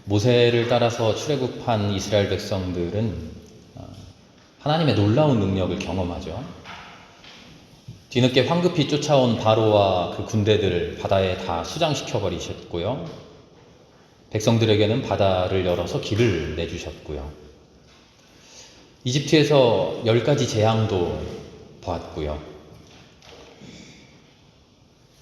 모세를 따라서 출애굽한 이스라엘 백성들은 하나님의 놀라운 능력을 경험하죠. 뒤늦게 황급히 쫓아온 바로와 그 군대들을 바다에 다 수장시켜 버리셨고요. 백성들에게는 바다를 열어서 길을 내주셨고요. 이집트에서 10가지 재앙도 보았고요.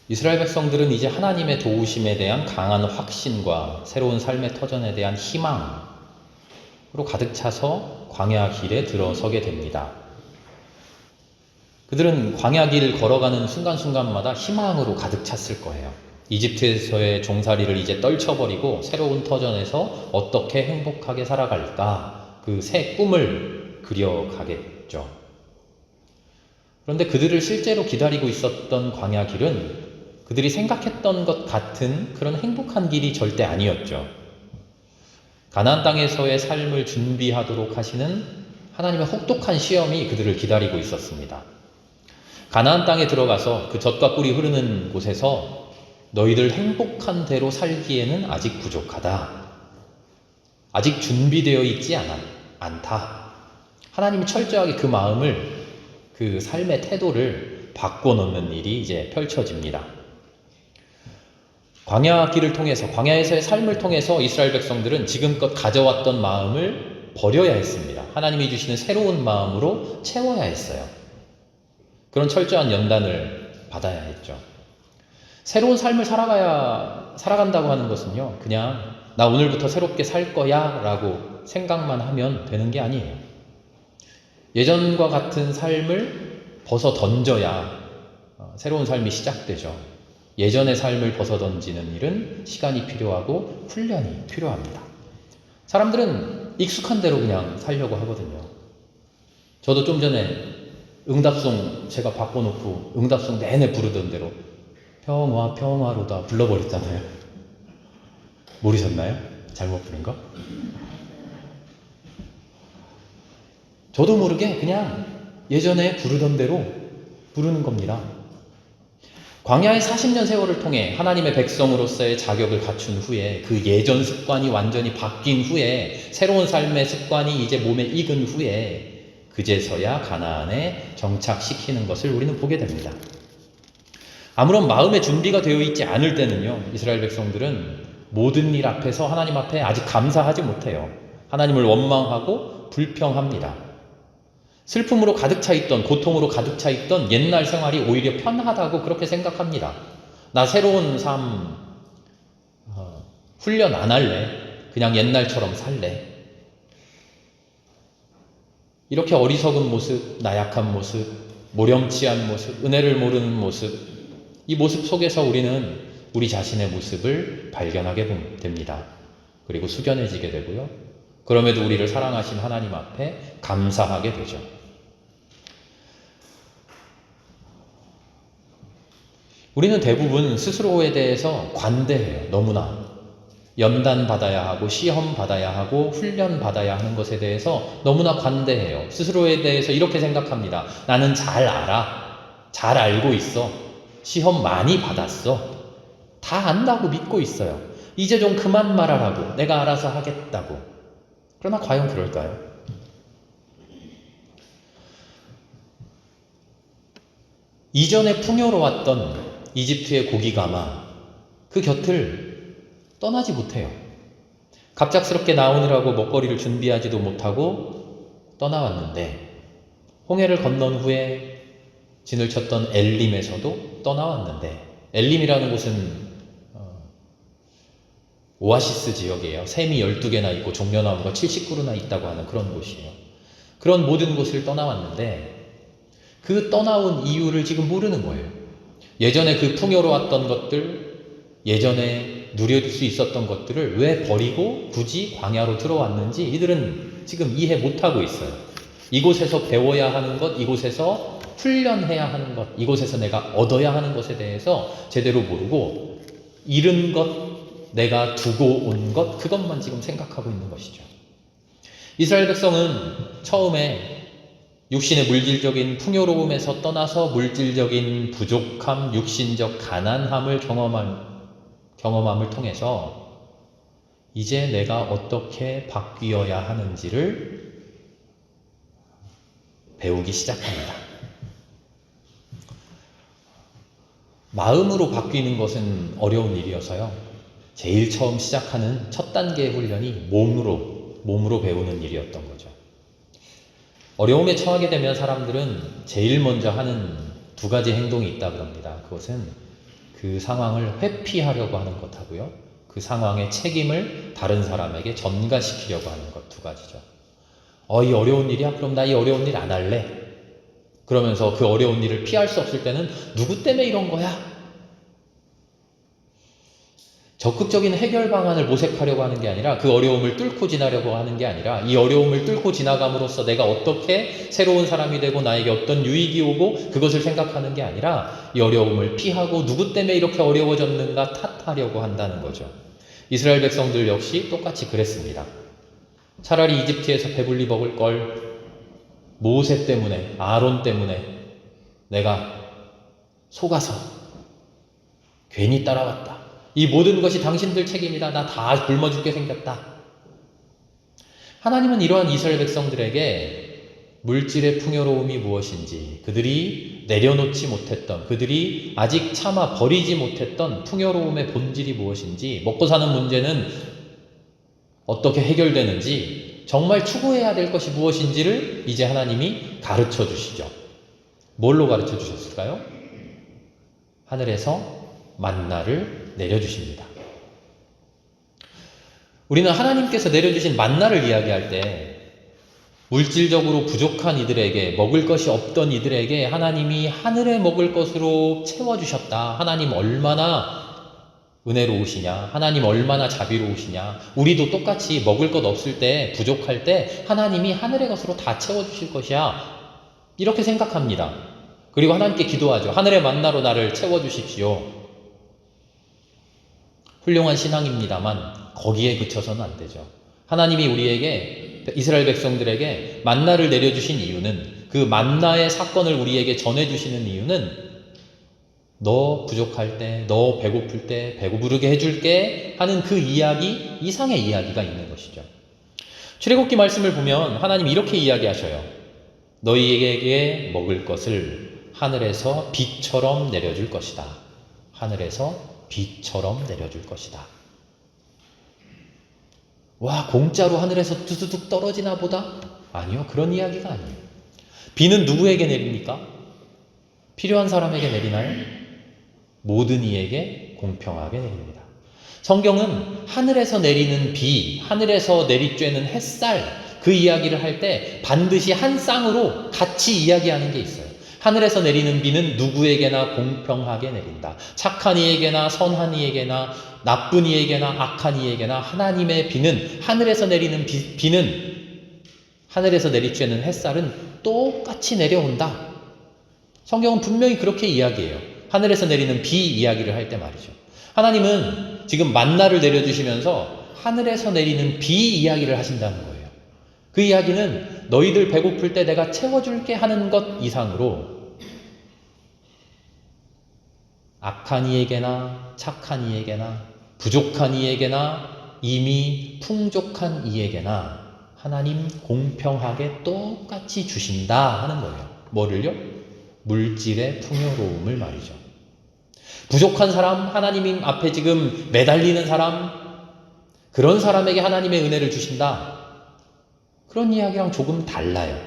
이스라엘 백성들은 이제 하나님의 도우심에 대한 강한 확신과 새로운 삶의 터전에 대한 희망으로 가득 차서 광야 길에 들어서게 됩니다. 그들은 광야 길 걸어가는 순간순간마다 희망으로 가득 찼을 거예요. 이집트에서의 종살이를 이제 떨쳐버리고 새로운 터전에서 어떻게 행복하게 살아갈까, 그 새 꿈을 그려가겠죠. 그런데 그들을 실제로 기다리고 있었던 광야 길은 그들이 생각했던 것 같은 그런 행복한 길이 절대 아니었죠. 가나안 땅에서의 삶을 준비하도록 하시는 하나님의 혹독한 시험이 그들을 기다리고 있었습니다. 가나안 땅에 들어가서 그 젖과 꿀이 흐르는 곳에서 너희들 행복한 대로 살기에는 아직 부족하다. 아직 준비되어 있지 않다. 하나님이 철저하게 그 마음을, 그 삶의 태도를 바꿔놓는 일이 이제 펼쳐집니다. 광야 길을 통해서, 광야에서의 삶을 통해서 이스라엘 백성들은 지금껏 가져왔던 마음을 버려야 했습니다. 하나님이 주시는 새로운 마음으로 채워야 했어요. 그런 철저한 연단을 받아야 했죠. 새로운 삶을 살아간다고 하는 것은요, 그냥 나 오늘부터 새롭게 살 거야 라고 생각만 하면 되는 게 아니에요. 예전과 같은 삶을 벗어 던져야 새로운 삶이 시작되죠. 예전의 삶을 벗어 던지는 일은 시간이 필요하고 훈련이 필요합니다. 사람들은 익숙한 대로 그냥 살려고 하거든요. 저도 좀 전에 응답송 제가 바꿔놓고 응답송 내내 부르던 대로 평화 평화로다 불러버렸잖아요. 모르셨나요? 잘못 부른 거? 저도 모르게 그냥 예전에 부르던 대로 부르는 겁니다. 광야의 40년 세월을 통해 하나님의 백성으로서의 자격을 갖춘 후에, 그 예전 습관이 완전히 바뀐 후에, 새로운 삶의 습관이 이제 몸에 익은 후에 그제서야 가나안에 정착시키는 것을 우리는 보게 됩니다. 아무런 마음의 준비가 되어 있지 않을 때는요, 이스라엘 백성들은 모든 일 앞에서 하나님 앞에 아직 감사하지 못해요. 하나님을 원망하고 불평합니다. 슬픔으로 가득 차 있던, 고통으로 가득 차 있던 옛날 생활이 오히려 편하다고 그렇게 생각합니다. 나 새로운 삶 훈련 안 할래. 그냥 옛날처럼 살래. 이렇게 어리석은 모습, 나약한 모습, 모렴치한 모습, 은혜를 모르는 모습, 이 모습 속에서 우리는 우리 자신의 모습을 발견하게 됩니다. 그리고 숙연해지게 되고요. 그럼에도 우리를 사랑하신 하나님 앞에 감사하게 되죠. 우리는 대부분 스스로에 대해서 관대해요. 너무나. 연단 받아야 하고 시험 받아야 하고 훈련 받아야 하는 것에 대해서 너무나 관대해요. 스스로에 대해서 이렇게 생각합니다. 나는 잘 알아. 잘 알고 있어. 시험 많이 받았어. 다 안다고 믿고 있어요. 이제 좀 그만 말하라고. 내가 알아서 하겠다고. 그러나 과연 그럴까요? 이전에 풍요로웠던 이집트의 고기가마, 그 곁을 떠나지 못해요. 갑작스럽게 나오느라고 먹거리를 준비하지도 못하고 떠나왔는데, 홍해를 건넌 후에 진을 쳤던 엘림에서도 떠나왔는데, 엘림이라는 곳은 오아시스 지역이에요. 샘이 12개나 있고 종려나무가 70그루나 있다고 하는 그런 곳이에요. 그런 모든 곳을 떠나왔는데 그 떠나온 이유를 지금 모르는 거예요. 예전에 그 풍요로웠던 것들, 예전에 누릴 수 있었던 것들을 왜 버리고 굳이 광야로 들어왔는지 이들은 지금 이해 못하고 있어요. 이곳에서 배워야 하는 것, 이곳에서 훈련해야 하는 것, 이곳에서 내가 얻어야 하는 것에 대해서 제대로 모르고 잃은 것, 내가 두고 온 것, 그것만 지금 생각하고 있는 것이죠. 이스라엘 백성은 처음에 육신의 물질적인 풍요로움에서 떠나서 물질적인 부족함, 육신적 가난함을 경험함을 통해서 이제 내가 어떻게 바뀌어야 하는지를 배우기 시작합니다. 마음으로 바뀌는 것은 어려운 일이어서요. 제일 처음 시작하는 첫 단계의 훈련이 몸으로 배우는 일이었던 거죠. 어려움에 처하게 되면 사람들은 제일 먼저 하는 두 가지 행동이 있다 그럽니다. 그것은 그 상황을 회피하려고 하는 것하고요. 그 상황의 책임을 다른 사람에게 전가시키려고 하는 것 두 가지죠. 이 어려운 일이야? 그럼 나 이 어려운 일 안 할래. 그러면서 그 어려운 일을 피할 수 없을 때는 누구 때문에 이런 거야? 적극적인 해결 방안을 모색하려고 하는 게 아니라 그 어려움을 뚫고 지나려고 하는 게 아니라 이 어려움을 뚫고 지나감으로써 내가 어떻게 새로운 사람이 되고 나에게 어떤 유익이 오고 그것을 생각하는 게 아니라 이 어려움을 피하고 누구 때문에 이렇게 어려워졌는가 탓하려고 한다는 거죠. 이스라엘 백성들 역시 똑같이 그랬습니다. 차라리 이집트에서 배불리 먹을 걸 모세 때문에, 아론 때문에 내가 속아서 괜히 따라왔다. 이 모든 것이 당신들 책임이다. 나 다 굶어 죽게 생겼다. 하나님은 이러한 이스라엘 백성들에게 물질의 풍요로움이 무엇인지, 그들이 내려놓지 못했던, 그들이 아직 참아 버리지 못했던 풍요로움의 본질이 무엇인지, 먹고 사는 문제는 어떻게 해결되는지, 정말 추구해야 될 것이 무엇인지를 이제 하나님이 가르쳐 주시죠. 뭘로 가르쳐 주셨을까요? 하늘에서 만나를 내려주십니다. 우리는 하나님께서 내려주신 만나를 이야기할 때 물질적으로 부족한 이들에게, 먹을 것이 없던 이들에게 하나님이 하늘에 먹을 것으로 채워주셨다. 하나님 얼마나 은혜로우시냐, 하나님 얼마나 자비로우시냐. 우리도 똑같이 먹을 것 없을 때, 부족할 때 하나님이 하늘의 것으로 다 채워주실 것이야, 이렇게 생각합니다. 그리고 하나님께 기도하죠. 하늘의 만나로 나를 채워주십시오. 훌륭한 신앙입니다만 거기에 그쳐서는 안 되죠. 하나님이 우리에게, 이스라엘 백성들에게 만나를 내려주신 이유는, 그 만나의 사건을 우리에게 전해주시는 이유는 너 부족할 때, 너 배고플 때 배고부르게 해줄게 하는 그 이야기 이상의 이야기가 있는 것이죠. 출애굽기 말씀을 보면 하나님 이렇게 이야기하셔요. 너희에게 먹을 것을 하늘에서 비처럼 내려줄 것이다. 하늘에서 비처럼 내려줄 것이다. 와, 공짜로 하늘에서 두두둑 떨어지나 보다? 아니요, 그런 이야기가 아니에요. 비는 누구에게 내립니까? 필요한 사람에게 내리나요? 모든 이에게 공평하게 내립니다. 성경은 하늘에서 내리는 비, 하늘에서 내리쬐는 햇살, 그 이야기를 할 때 반드시 한 쌍으로 같이 이야기하는 게 있어요. 하늘에서 내리는 비는 누구에게나 공평하게 내린다. 착한 이에게나 선한 이에게나 나쁜 이에게나 악한 이에게나 하나님의 비는, 하늘에서 내리는 비는, 하늘에서 내리쬐는 햇살은 똑같이 내려온다. 성경은 분명히 그렇게 이야기해요. 하늘에서 내리는 비 이야기를 할 때 말이죠. 하나님은 지금 만나를 내려주시면서 하늘에서 내리는 비 이야기를 하신다는 거예요. 그 이야기는 너희들 배고플 때 내가 채워줄게 하는 것 이상으로 악한 이에게나 착한 이에게나 부족한 이에게나 이미 풍족한 이에게나 하나님 공평하게 똑같이 주신다 하는 거예요. 뭐를요? 물질의 풍요로움을 말이죠. 부족한 사람, 하나님 앞에 지금 매달리는 사람, 그런 사람에게 하나님의 은혜를 주신다. 그런 이야기랑 조금 달라요.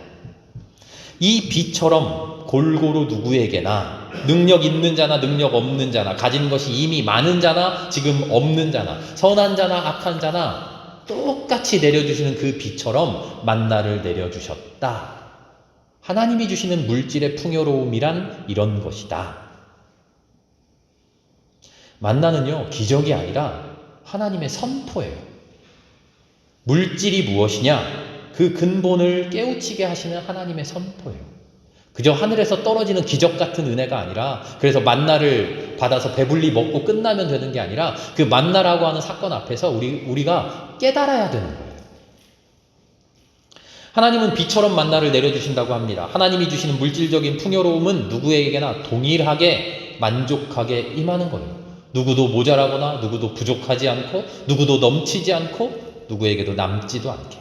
이 비처럼 골고루 누구에게나, 능력 있는 자나 능력 없는 자나, 가진 것이 이미 많은 자나 지금 없는 자나, 선한 자나 악한 자나 똑같이 내려주시는 그 비처럼 만나를 내려주셨다. 하나님이 주시는 물질의 풍요로움이란 이런 것이다. 만나는요, 기적이 아니라 하나님의 선포예요. 물질이 무엇이냐? 그 근본을 깨우치게 하시는 하나님의 선포예요. 그저 하늘에서 떨어지는 기적 같은 은혜가 아니라, 그래서 만나를 받아서 배불리 먹고 끝나면 되는 게 아니라 그 만나라고 하는 사건 앞에서 우리가 깨달아야 되는 거예요. 하나님은 비처럼 만나를 내려주신다고 합니다. 하나님이 주시는 물질적인 풍요로움은 누구에게나 동일하게 만족하게 임하는 거예요. 누구도 모자라거나 누구도 부족하지 않고 누구도 넘치지 않고 누구에게도 남지도 않게.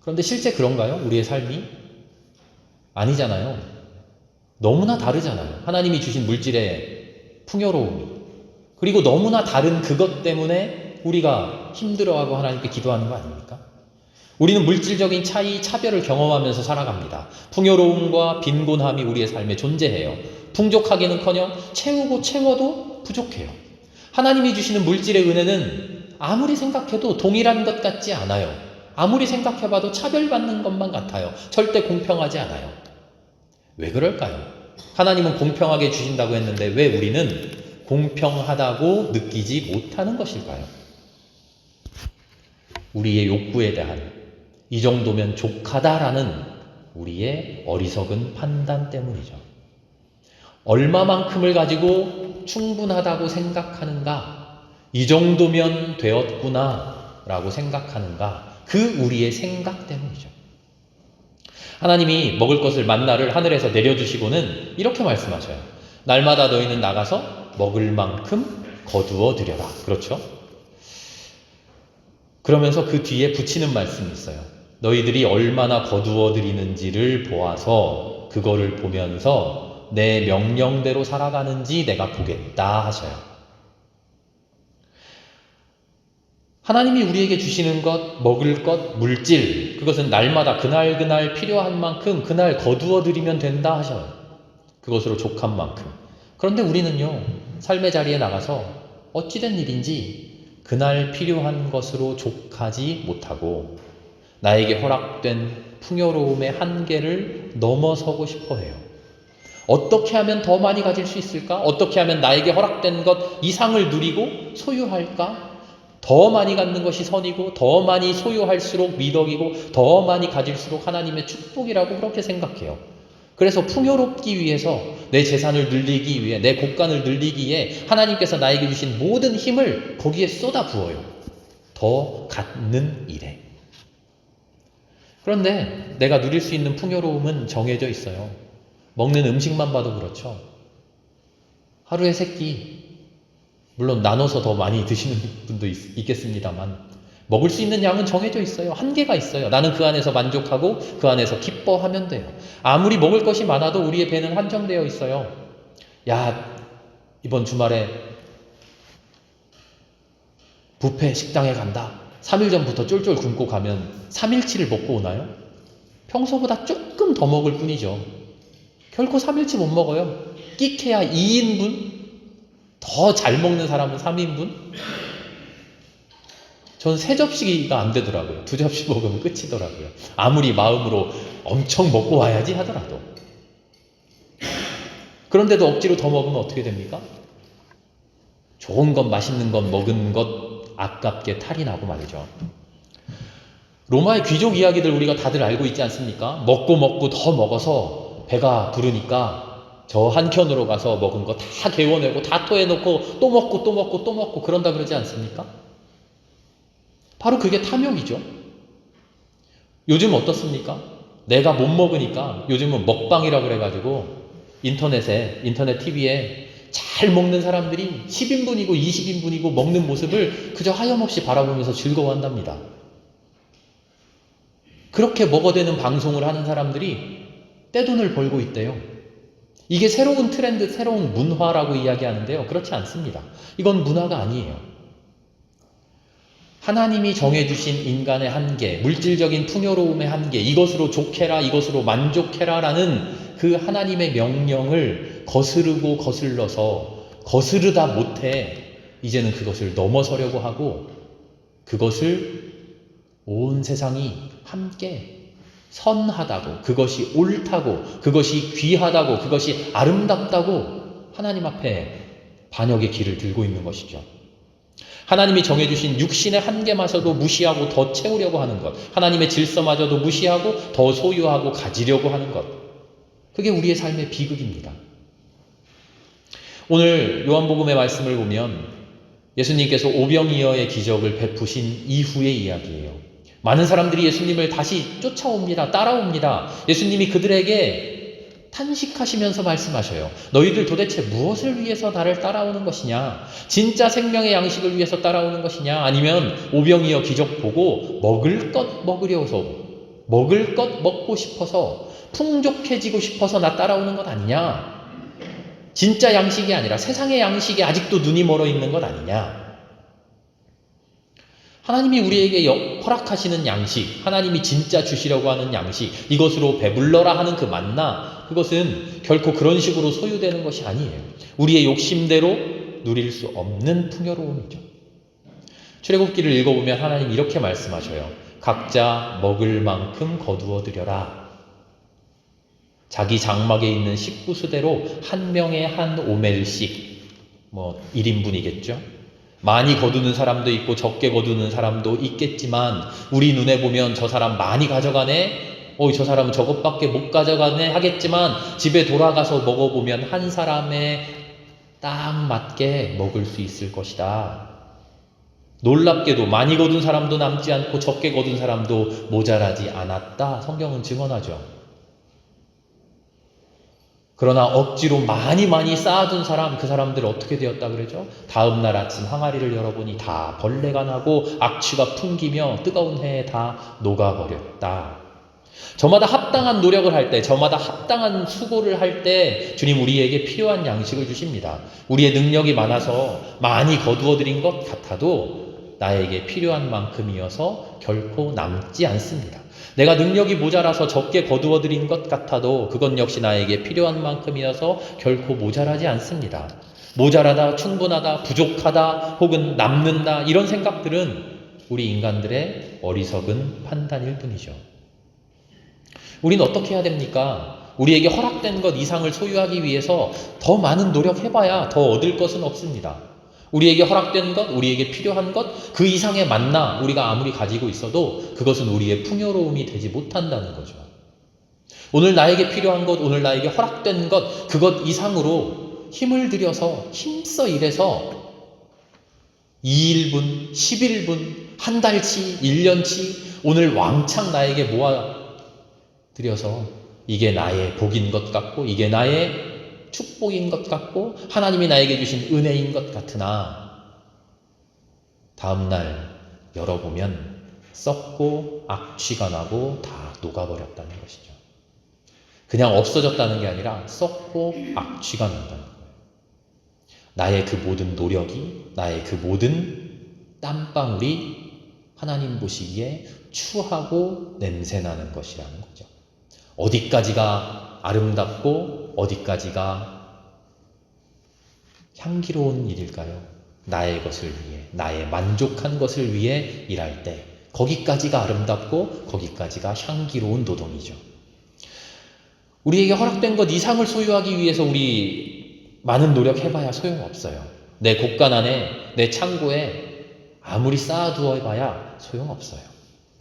그런데 실제 그런가요? 우리의 삶이? 아니잖아요. 너무나 다르잖아요. 하나님이 주신 물질의 풍요로움이. 그리고 너무나 다른 그것 때문에 우리가 힘들어하고 하나님께 기도하는 거 아닙니까? 우리는 물질적인 차이, 차별을 경험하면서 살아갑니다. 풍요로움과 빈곤함이 우리의 삶에 존재해요. 풍족하기는커녕 채우고 채워도 부족해요. 하나님이 주시는 물질의 은혜는 아무리 생각해도 동일한 것 같지 않아요. 아무리 생각해봐도 차별받는 것만 같아요. 절대 공평하지 않아요. 왜 그럴까요? 하나님은 공평하게 주신다고 했는데 왜 우리는 공평하다고 느끼지 못하는 것일까요? 우리의 욕구에 대한 이 정도면 족하다라는 우리의 어리석은 판단 때문이죠. 얼마만큼을 가지고 충분하다고 생각하는가? 이 정도면 되었구나 라고 생각하는가? 그 우리의 생각 때문이죠. 하나님이 먹을 것을 만나를 하늘에서 내려주시고는 이렇게 말씀하셔요. 날마다 너희는 나가서 먹을 만큼 거두어 들여라. 그렇죠? 그러면서 그 뒤에 붙이는 말씀이 있어요. 너희들이 얼마나 거두어 들이는지를 보아서 그거를 보면서 내 명령대로 살아가는지 내가 보겠다 하셔요. 하나님이 우리에게 주시는 것, 먹을 것, 물질, 그것은 날마다 그날 필요한 만큼 그날 거두어 들이면 된다 하셔요. 그것으로 족한 만큼. 그런데 우리는요, 삶의 자리에 나가서 어찌된 일인지 그날 필요한 것으로 족하지 못하고 나에게 허락된 풍요로움의 한계를 넘어서고 싶어 해요. 어떻게 하면 더 많이 가질 수 있을까? 어떻게 하면 나에게 허락된 것 이상을 누리고 소유할까? 더 많이 갖는 것이 선이고 더 많이 소유할수록 미덕이고 더 많이 가질수록 하나님의 축복이라고 그렇게 생각해요. 그래서 풍요롭기 위해서 내 재산을 늘리기 위해 내 곳간을 늘리기에 하나님께서 나에게 주신 모든 힘을 거기에 쏟아 부어요. 더 갖는 일에. 그런데 내가 누릴 수 있는 풍요로움은 정해져 있어요. 먹는 음식만 봐도 그렇죠. 하루에 3끼, 물론 나눠서 더 많이 드시는 분도 있겠습니다만 먹을 수 있는 양은 정해져 있어요. 한계가 있어요. 나는 그 안에서 만족하고 그 안에서 기뻐하면 돼요. 아무리 먹을 것이 많아도 우리의 배는 한정되어 있어요. 야, 이번 주말에 뷔페 식당에 간다. 3일 전부터 쫄쫄 굶고 가면 3일치를 먹고 오나요? 평소보다 조금 더 먹을 뿐이죠. 결코 3일치 못 먹어요. 끼케야 2인분? 더 잘 먹는 사람은 3인분? 전 3접시가 안 되더라고요. 2접시 먹으면 끝이더라고요. 아무리 마음으로 엄청 먹고 와야지 하더라도. 그런데도 억지로 더 먹으면 어떻게 됩니까? 좋은 것, 맛있는 것, 먹은 것 아깝게 탈이 나고 말이죠. 로마의 귀족 이야기들 우리가 다들 알고 있지 않습니까? 먹고 더 먹어서 배가 부르니까 저 한켠으로 가서 먹은 거 다 개워내고 다 토해놓고 또 먹고 그런다 그러지 않습니까? 바로 그게 탐욕이죠. 요즘 어떻습니까? 내가 못 먹으니까 요즘은 먹방이라 그래가지고 인터넷 TV에 잘 먹는 사람들이 10인분이고 20인분이고 먹는 모습을 그저 하염없이 바라보면서 즐거워한답니다. 그렇게 먹어대는 방송을 하는 사람들이 떼돈을 벌고 있대요. 이게 새로운 트렌드, 새로운 문화라고 이야기하는데요. 그렇지 않습니다. 이건 문화가 아니에요. 하나님이 정해주신 인간의 한계, 물질적인 풍요로움의 한계, 이것으로 족해라, 이것으로 만족해라 라는 그 하나님의 명령을 거스르고 거슬러서 거스르다 못해 이제는 그것을 넘어서려고 하고 그것을 온 세상이 함께 선하다고, 그것이 옳다고, 그것이 귀하다고, 그것이 아름답다고 하나님 앞에 반역의 길을 들고 있는 것이죠. 하나님이 정해주신 육신의 한계마저도 무시하고 더 채우려고 하는 것, 하나님의 질서마저도 무시하고 더 소유하고 가지려고 하는 것, 그게 우리의 삶의 비극입니다. 오늘 요한복음의 말씀을 보면 예수님께서 오병이어의 기적을 베푸신 이후의 이야기예요. 많은 사람들이 예수님을 다시 쫓아옵니다. 따라옵니다. 예수님이 그들에게 탄식하시면서 말씀하셔요. 너희들 도대체 무엇을 위해서 나를 따라오는 것이냐? 진짜 생명의 양식을 위해서 따라오는 것이냐? 아니면 오병이어 기적 보고 먹을 것 먹으려서, 먹을 것 먹고 싶어서, 풍족해지고 싶어서 나 따라오는 것 아니냐? 진짜 양식이 아니라 세상의 양식에 아직도 눈이 멀어 있는 것 아니냐? 하나님이 우리에게 허락하시는 양식, 하나님이 진짜 주시려고 하는 양식, 이것으로 배불러라 하는 그 만나, 그것은 결코 그런 식으로 소유되는 것이 아니에요. 우리의 욕심대로 누릴 수 없는 풍요로움이죠. 출애굽기를 읽어보면 하나님 이렇게 말씀하셔요. 각자 먹을 만큼 거두어 드려라. 자기 장막에 있는 식구수대로 한 명에 한 오멜씩, 1인분이겠죠. 많이 거두는 사람도 있고 적게 거두는 사람도 있겠지만 우리 눈에 보면 저 사람 많이 가져가네, 저 사람은 저것밖에 못 가져가네 하겠지만 집에 돌아가서 먹어보면 한 사람에 딱 맞게 먹을 수 있을 것이다. 놀랍게도 많이 거둔 사람도 남지 않고 적게 거둔 사람도 모자라지 않았다. 성경은 증언하죠. 그러나 억지로 많이 쌓아둔 사람, 그 사람들 어떻게 되었다 그러죠? 다음 날 아침 항아리를 열어보니 다 벌레가 나고 악취가 풍기며 뜨거운 해에 다 녹아버렸다. 저마다 합당한 노력을 할 때, 저마다 합당한 수고를 할 때 주님 우리에게 필요한 양식을 주십니다. 우리의 능력이 많아서 많이 거두어들인 것 같아도 나에게 필요한 만큼이어서 결코 남지 않습니다. 내가 능력이 모자라서 적게 거두어들인 것 같아도 그것 역시 나에게 필요한 만큼이어서 결코 모자라지 않습니다. 모자라다, 충분하다, 부족하다, 혹은 남는다, 이런 생각들은 우리 인간들의 어리석은 판단일 뿐이죠. 우리는 어떻게 해야 됩니까? 우리에게 허락된 것 이상을 소유하기 위해서 더 많은 노력해봐야 더 얻을 것은 없습니다. 우리에게 허락된 것, 우리에게 필요한 것, 그 이상의 만나 우리가 아무리 가지고 있어도 그것은 우리의 풍요로움이 되지 못한다는 거죠. 오늘 나에게 필요한 것, 오늘 나에게 허락된 것, 그것 이상으로 힘을 들여서 힘써 일해서 2일분, 11분, 한 달치, 1년치 오늘 왕창 나에게 모아들여서 이게 나의 복인 것 같고 이게 나의 축복인 것 같고 하나님이 나에게 주신 은혜인 것 같으나 다음날 열어보면 썩고 악취가 나고 다 녹아버렸다는 것이죠. 그냥 없어졌다는 게 아니라 썩고 악취가 난다는 거예요. 나의 그 모든 노력이, 나의 그 모든 땀방울이 하나님 보시기에 추하고 냄새나는 것이라는 거죠. 어디까지가 아름답고 어디까지가 향기로운 일일까요? 나의 것을 위해, 나의 만족한 것을 위해 일할 때 거기까지가 아름답고 거기까지가 향기로운 노동이죠. 우리에게 허락된 것 이상을 소유하기 위해서 우리 많은 노력해봐야 소용없어요. 내 곳간 안에, 내 창고에 아무리 쌓아두어봐야 소용없어요.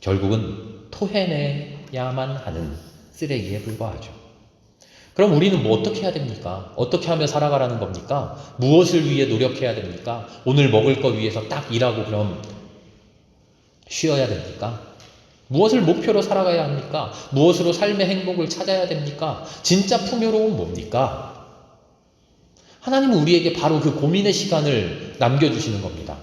결국은 토해내야만 하는 쓰레기에 불과하죠. 그럼 우리는 뭐 어떻게 해야 됩니까? 어떻게 하며 살아가라는 겁니까? 무엇을 위해 노력해야 됩니까? 오늘 먹을 것 위해서 딱 일하고 그럼 쉬어야 됩니까? 무엇을 목표로 살아가야 합니까? 무엇으로 삶의 행복을 찾아야 됩니까? 진짜 풍요로운 뭡니까? 하나님은 우리에게 바로 그 고민의 시간을 남겨주시는 겁니다.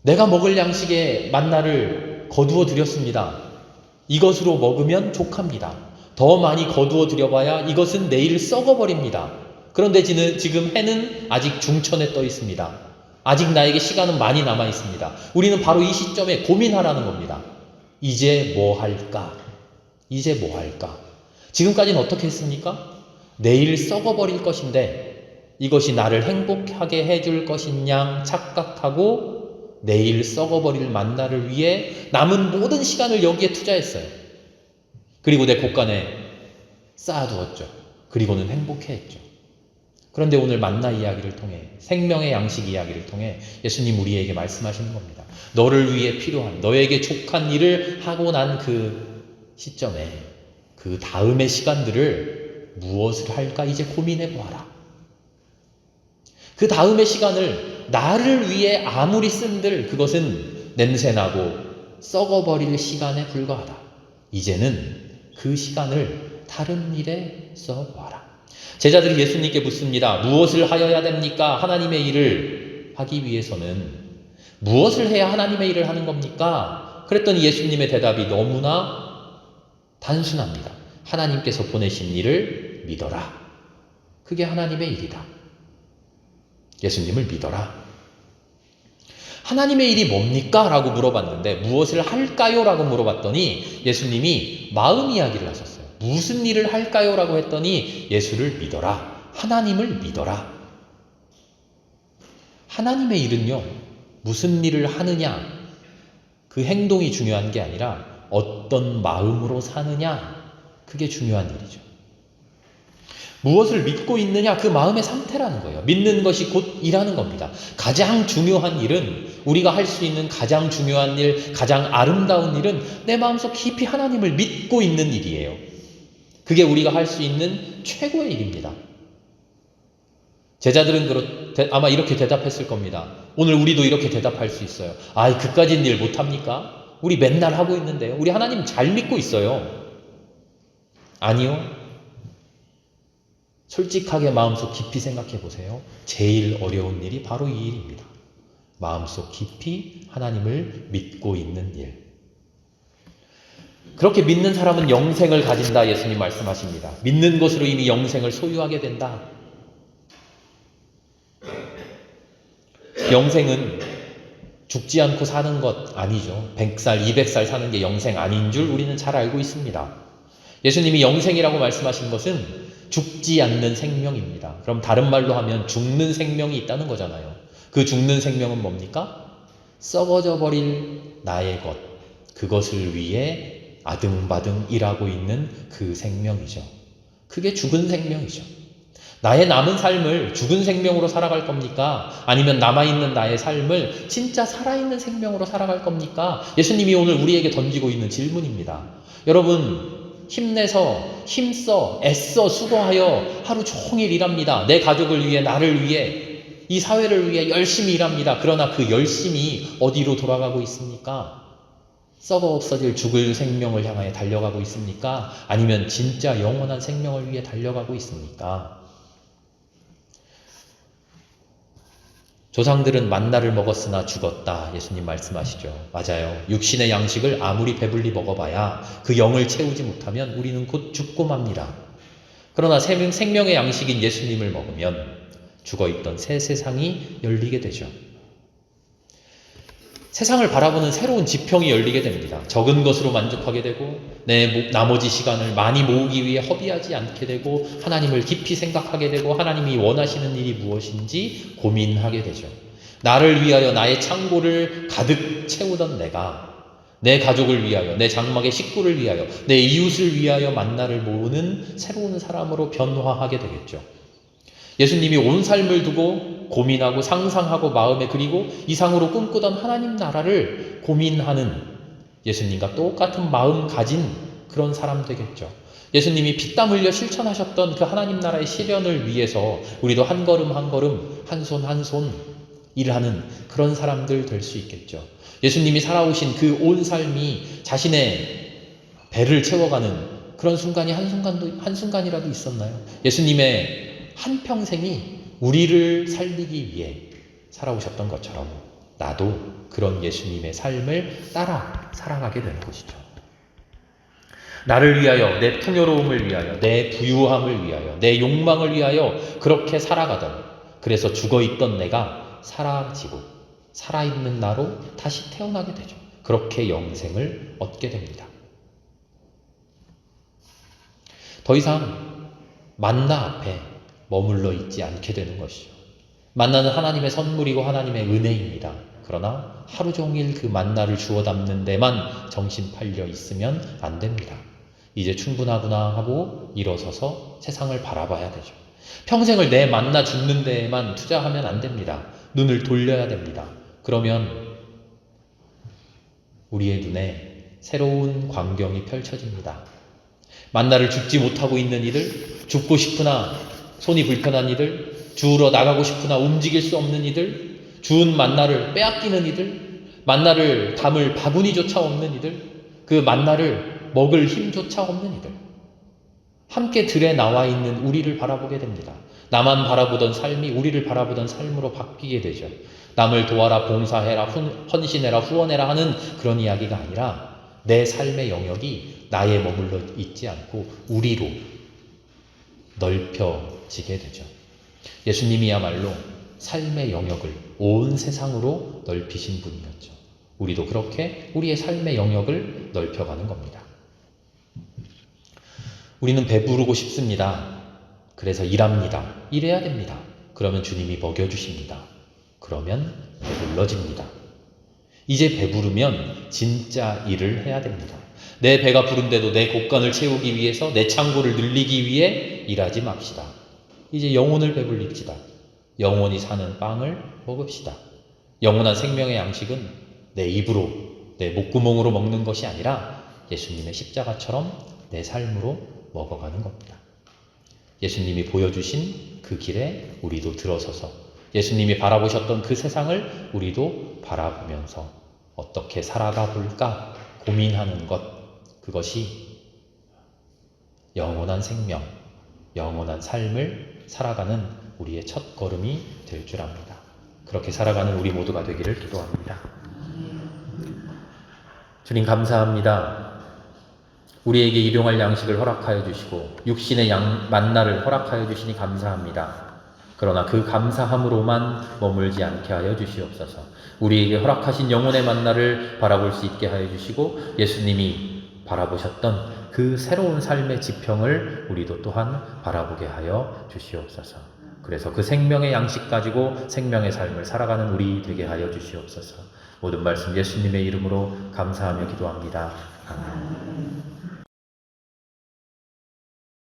내가 먹을 양식의 만나를 거두어 드렸습니다. 이것으로 먹으면 족합니다. 더 많이 거두어 드려봐야 이것은 내일 썩어버립니다. 그런데 지금 해는 아직 중천에 떠 있습니다. 아직 나에게 시간은 많이 남아 있습니다. 우리는 바로 이 시점에 고민하라는 겁니다. 이제 뭐 할까? 이제 뭐 할까? 지금까지는 어떻게 했습니까? 내일 썩어버릴 것인데 이것이 나를 행복하게 해줄 것인 양 착각하고 내일 썩어버릴 만나를 위해 남은 모든 시간을 여기에 투자했어요. 그리고 내 곳간에 쌓아두었죠. 그리고는 행복해했죠. 그런데 오늘 만나 이야기를 통해, 생명의 양식 이야기를 통해 예수님 우리에게 말씀하시는 겁니다. 너를 위해 필요한, 너에게 족한 일을 하고 난 그 시점에 그 다음의 시간들을 무엇을 할까 이제 고민해보아라. 그 다음의 시간을 나를 위해 아무리 쓴들 그것은 냄새나고 썩어버릴 시간에 불과하다. 이제는 그 시간을 다른 일에 써보아라. 제자들이 예수님께 묻습니다. 무엇을 하여야 됩니까? 하나님의 일을 하기 위해서는 무엇을 해야 하나님의 일을 하는 겁니까? 그랬더니 예수님의 대답이 너무나 단순합니다. 하나님께서 보내신 일을 믿어라. 그게 하나님의 일이다. 예수님을 믿어라. 하나님의 일이 뭡니까? 라고 물어봤는데 무엇을 할까요? 라고 물어봤더니 예수님이 마음 이야기를 하셨어요. 무슨 일을 할까요? 라고 했더니 예수를 믿어라. 하나님을 믿어라. 하나님의 일은요, 무슨 일을 하느냐, 그 행동이 중요한 게 아니라 어떤 마음으로 사느냐, 그게 중요한 일이죠. 무엇을 믿고 있느냐, 그 마음의 상태라는 거예요. 믿는 것이 곧 일하는 겁니다. 가장 중요한 일은, 우리가 할 수 있는 가장 중요한 일, 가장 아름다운 일은 내 마음속 깊이 하나님을 믿고 있는 일이에요. 그게 우리가 할 수 있는 최고의 일입니다. 제자들은 아마 이렇게 대답했을 겁니다. 오늘 우리도 이렇게 대답할 수 있어요. 그까진 일 못합니까? 우리 맨날 하고 있는데요. 우리 하나님 잘 믿고 있어요. 아니요. 솔직하게 마음속 깊이 생각해 보세요. 제일 어려운 일이 바로 이 일입니다. 마음속 깊이 하나님을 믿고 있는 일. 그렇게 믿는 사람은 영생을 가진다, 예수님 말씀하십니다. 믿는 것으로 이미 영생을 소유하게 된다. 영생은 죽지 않고 사는 것 아니죠. 100살, 200살 사는 게 영생 아닌 줄 우리는 잘 알고 있습니다. 예수님이 영생이라고 말씀하신 것은 죽지 않는 생명입니다. 그럼 다른 말로 하면 죽는 생명이 있다는 거잖아요. 그 죽는 생명은 뭡니까? 썩어져 버릴 나의 것, 그것을 위해 아등바등 일하고 있는 그 생명이죠. 그게 죽은 생명이죠. 나의 남은 삶을 죽은 생명으로 살아갈 겁니까? 아니면 남아있는 나의 삶을 진짜 살아있는 생명으로 살아갈 겁니까? 예수님이 오늘 우리에게 던지고 있는 질문입니다. 여러분, 힘내서, 힘써, 애써, 수고하여 하루 종일 일합니다. 내 가족을 위해, 나를 위해, 이 사회를 위해 열심히 일합니다. 그러나 그 열심이 어디로 돌아가고 있습니까? 썩어 없어질 죽을 생명을 향하여 달려가고 있습니까? 아니면 진짜 영원한 생명을 위해 달려가고 있습니까? 조상들은 만나를 먹었으나 죽었다. 예수님 말씀하시죠. 맞아요. 육신의 양식을 아무리 배불리 먹어봐야 그 영을 채우지 못하면 우리는 곧 죽고 맙니다. 그러나 생명의 양식인 예수님을 먹으면 죽어있던 새 세상이 열리게 되죠. 세상을 바라보는 새로운 지평이 열리게 됩니다. 적은 것으로 만족하게 되고 내 나머지 시간을 많이 모으기 위해 허비하지 않게 되고 하나님을 깊이 생각하게 되고 하나님이 원하시는 일이 무엇인지 고민하게 되죠. 나를 위하여 나의 창고를 가득 채우던 내가 내 가족을 위하여, 내 장막의 식구를 위하여, 내 이웃을 위하여 만나를 모으는 새로운 사람으로 변화하게 되겠죠. 예수님이 온 삶을 두고 고민하고 상상하고 마음에 그리고 이상으로 꿈꾸던 하나님 나라를 고민하는 예수님과 똑같은 마음 가진 그런 사람 되겠죠. 예수님이 피땀 흘려 실천하셨던 그 하나님 나라의 실현을 위해서 우리도 한 걸음 한 걸음, 한 손 한 손 일하는 그런 사람들 될 수 있겠죠. 예수님이 살아오신 그 온 삶이 자신의 배를 채워가는 그런 순간이 한순간이라도 있었나요? 예수님의 한평생이 우리를 살리기 위해 살아오셨던 것처럼 나도 그런 예수님의 삶을 따라 살아가게 되는 것이죠. 나를 위하여, 내 풍요로움을 위하여, 내 부유함을 위하여, 내 욕망을 위하여 그렇게 살아가던, 그래서 죽어있던 내가 사라지고 살아있는 나로 다시 태어나게 되죠. 그렇게 영생을 얻게 됩니다. 더 이상 만나 앞에 머물러 있지 않게 되는 것이죠. 만나는 하나님의 선물이고 하나님의 은혜입니다. 그러나 하루 종일 그 만나를 주워 담는 데만 정신 팔려 있으면 안 됩니다. 이제 충분하구나 하고 일어서서 세상을 바라봐야 되죠. 평생을 내 만나 죽는 데에만 투자하면 안 됩니다. 눈을 돌려야 됩니다. 그러면 우리의 눈에 새로운 광경이 펼쳐집니다. 만나를 죽지 못하고 있는 이들, 죽고 싶으나 손이 불편한 이들, 주우러 나가고 싶으나 움직일 수 없는 이들, 주운 만나를 빼앗기는 이들, 만나를 담을 바구니조차 없는 이들, 그 만나를 먹을 힘조차 없는 이들, 함께 들에 나와 있는 우리를 바라보게 됩니다. 나만 바라보던 삶이 우리를 바라보던 삶으로 바뀌게 되죠. 남을 도와라, 봉사해라, 헌신해라, 후원해라 하는 그런 이야기가 아니라 내 삶의 영역이 나에 머물러 있지 않고 우리로 넓혀지게 되죠. 예수님이야말로 삶의 영역을 온 세상으로 넓히신 분이었죠. 우리도 그렇게 우리의 삶의 영역을 넓혀가는 겁니다. 우리는 배부르고 싶습니다. 그래서 일합니다. 일해야 됩니다. 그러면 주님이 먹여주십니다. 그러면 배불러집니다. 이제 배부르면 진짜 일을 해야 됩니다. 내 배가 부른데도 내 곳간을 채우기 위해서 내 창고를 늘리기 위해 일하지 맙시다. 이제 영혼을 배불립시다. 영혼이 사는 빵을 먹읍시다. 영원한 생명의 양식은 내 입으로, 내 목구멍으로 먹는 것이 아니라 예수님의 십자가처럼 내 삶으로 먹어가는 겁니다. 예수님이 보여주신 그 길에 우리도 들어서서 예수님이 바라보셨던 그 세상을 우리도 바라보면서 어떻게 살아가 볼까 고민하는 것, 그것이 영원한 생명, 영원한 삶을 살아가는 우리의 첫 걸음이 될 줄 압니다. 그렇게 살아가는 우리 모두가 되기를 기도합니다. 주님 감사합니다. 우리에게 일용할 양식을 허락하여 주시고 육신의 만나를 허락하여 주시니 감사합니다. 그러나 그 감사함으로만 머물지 않게 하여 주시옵소서. 우리에게 허락하신 영혼의 만나를 바라볼 수 있게 하여 주시고 예수님이 바라보셨던 그 새로운 삶의 지평을 우리도 또한 바라보게 하여 주시옵소서. 그래서 그 생명의 양식 가지고 생명의 삶을 살아가는 우리 되게 하여 주시옵소서. 모든 말씀 예수님의 이름으로 감사하며 기도합니다. 아멘.